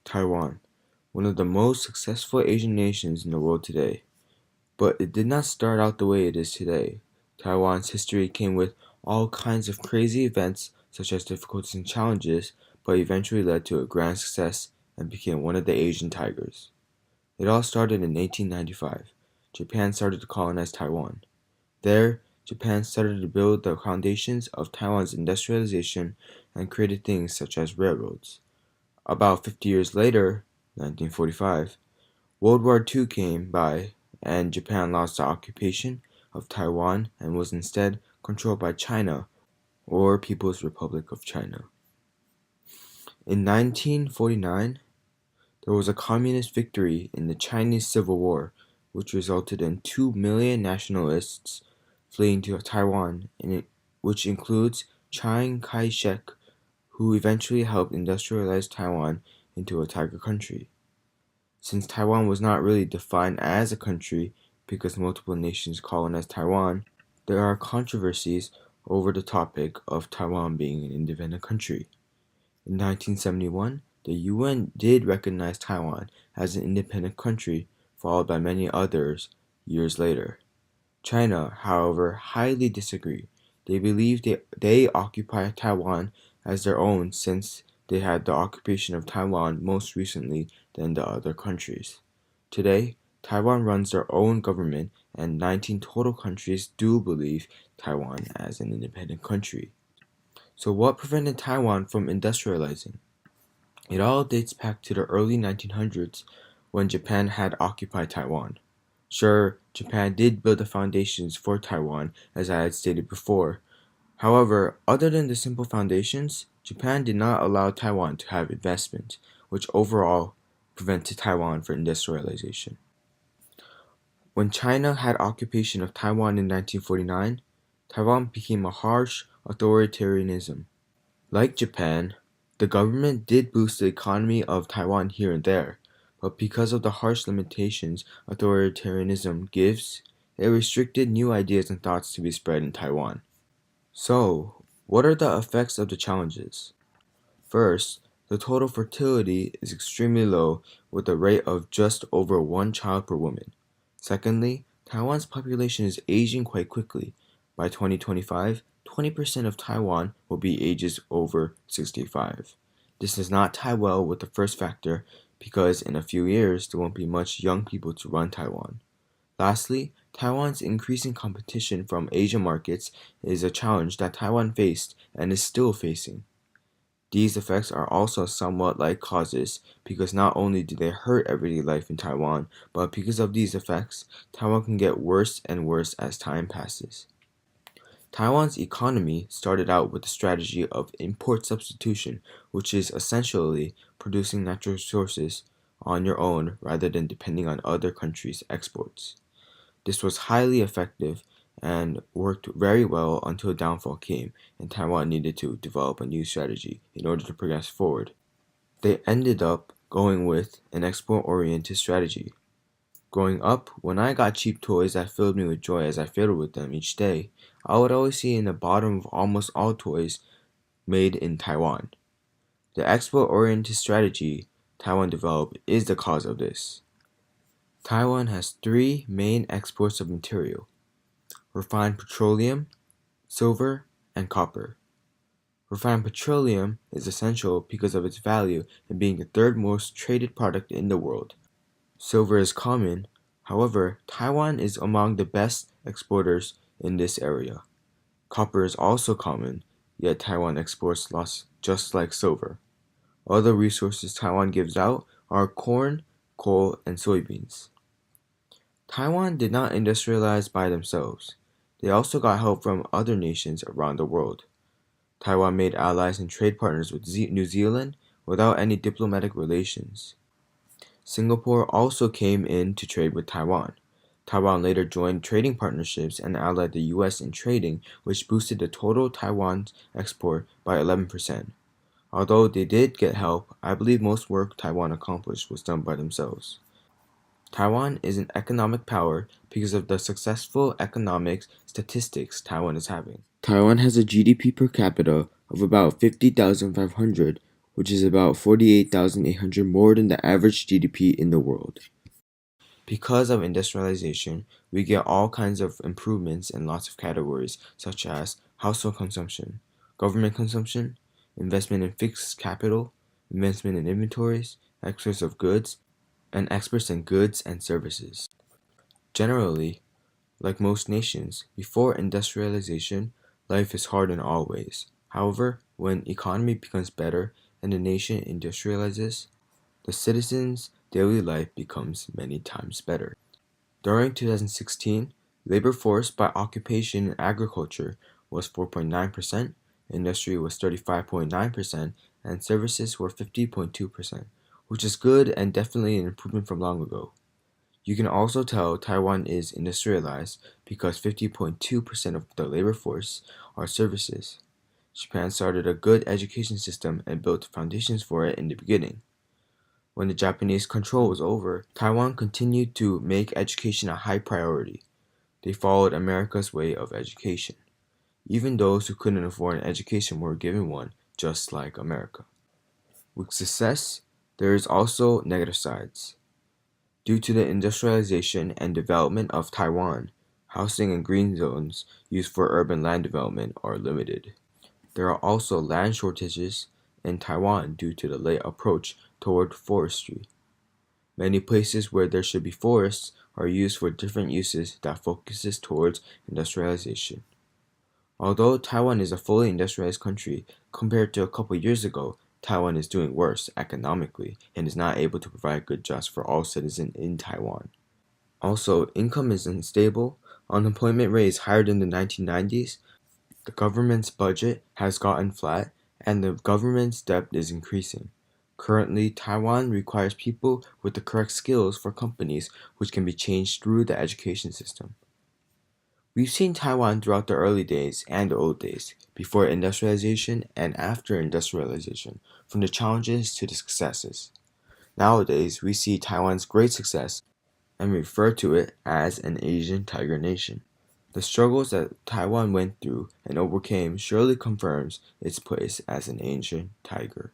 Taiwan, one of the most successful Asian nations in the world today. But it did not start out the way it is today. Taiwan's history came with all kinds of crazy events, such as difficulties and challenges, but eventually led to a grand success and became one of the Asian tigers. It all started in 1895. Japan started to colonize Taiwan. There, Japan started to build the foundations of Taiwan's industrialization and created things such as railroads. About 50 years later, 1945, World War II came by and Japan lost the occupation of Taiwan and was instead controlled by China, or People's Republic of China. In 1949, there was a communist victory in the Chinese Civil War, which resulted in 2 million nationalists fleeing to Taiwan, which includes Chiang Kai-shek, who eventually helped industrialize Taiwan into a tiger country. Since Taiwan was not really defined as a country because multiple nations colonized Taiwan, there are controversies over the topic of Taiwan being an independent country. In 1971, the UN did recognize Taiwan as an independent country, followed by many others years later. China, however, highly disagreed. They believe they occupy Taiwan as their own since they had the occupation of Taiwan most recently than the other countries. Today, Taiwan runs their own government and 19 total countries do believe Taiwan as an independent country. So what prevented Taiwan from industrializing? It all dates back to the early 1900s when Japan had occupied Taiwan. Sure, Japan did build the foundations for Taiwan, as I had stated before. However, other than the simple foundations, Japan did not allow Taiwan to have investment, which overall prevented Taiwan from industrialization. When China had occupation of Taiwan in 1949, Taiwan became a harsh authoritarianism. Like Japan, the government did boost the economy of Taiwan here and there, but because of the harsh limitations authoritarianism gives, it restricted new ideas and thoughts to be spread in Taiwan. So, what are the effects of the challenges? First, the total fertility is extremely low with a rate of just over one child per woman. Secondly, Taiwan's population is aging quite quickly. By 2025, 20% of Taiwan will be ages over 65. This does not tie well with the first factor because in a few years there won't be much young people to run Taiwan. Lastly, Taiwan's increasing competition from Asian markets is a challenge that Taiwan faced and is still facing. These effects are also somewhat like causes because not only do they hurt everyday life in Taiwan, but because of these effects, Taiwan can get worse and worse as time passes. Taiwan's economy started out with the strategy of import substitution, which is essentially producing natural resources on your own rather than depending on other countries' exports. This was highly effective and worked very well until a downfall came and Taiwan needed to develop a new strategy in order to progress forward. They ended up going with an export-oriented strategy. Growing up, when I got cheap toys that filled me with joy as I fiddled with them each day, I would always see in the bottom of almost all toys made in Taiwan. The export-oriented strategy Taiwan developed is the cause of this. Taiwan has three main exports of material: refined petroleum, silver, and copper. Refined petroleum is essential because of its value in being the third most traded product in the world. Silver is common, however, Taiwan is among the best exporters in this area. Copper is also common, yet Taiwan exports loss just like silver. Other resources Taiwan gives out are corn, coal, and soybeans. Taiwan did not industrialize by themselves. They also got help from other nations around the world. Taiwan made allies and trade partners with New Zealand without any diplomatic relations. Singapore also came in to trade with Taiwan. Taiwan later joined trading partnerships and allied the US in trading, which boosted the total Taiwan's export by 11%. Although they did get help, I believe most work Taiwan accomplished was done by themselves. Taiwan is an economic power because of the successful economic statistics Taiwan is having. Taiwan has a GDP per capita of about 50,500, which is about 48,800 more than the average GDP in the world. Because of industrialization, we get all kinds of improvements in lots of categories, such as household consumption, government consumption, investment in fixed capital, investment in inventories, exports of goods, and exports in goods and services. Generally, like most nations, before industrialization, life is hard in all ways. However, when economy becomes better and the nation industrializes, the citizens' daily life becomes many times better. During 2016, labor force by occupation in agriculture was 4.9%, industry was 35.9%, and services were 50.2%, which is good and definitely an improvement from long ago. You can also tell Taiwan is industrialized because 50.2% of the labor force are services. Japan started a good education system and built foundations for it in the beginning. When the Japanese control was over, Taiwan continued to make education a high priority. They followed America's way of education. Even those who couldn't afford an education were given one, just like America. With success, there is also negative sides. Due to the industrialization and development of Taiwan, housing and green zones used for urban land development are limited. There are also land shortages in Taiwan due to the late approach toward forestry. Many places where there should be forests are used for different uses that focuses towards industrialization. Although Taiwan is a fully industrialized country, compared to a couple years ago, Taiwan is doing worse economically and is not able to provide good jobs for all citizens in Taiwan. Also, income is unstable, unemployment rate is higher than the 1990s, the government's budget has gotten flat, and the government's debt is increasing. Currently, Taiwan requires people with the correct skills for companies, which can be changed through the education system. We've seen Taiwan throughout the early days and the old days, before industrialization and after industrialization, from the challenges to the successes. Nowadays, we see Taiwan's great success and refer to it as an Asian tiger nation. The struggles that Taiwan went through and overcame surely confirms its place as an ancient tiger.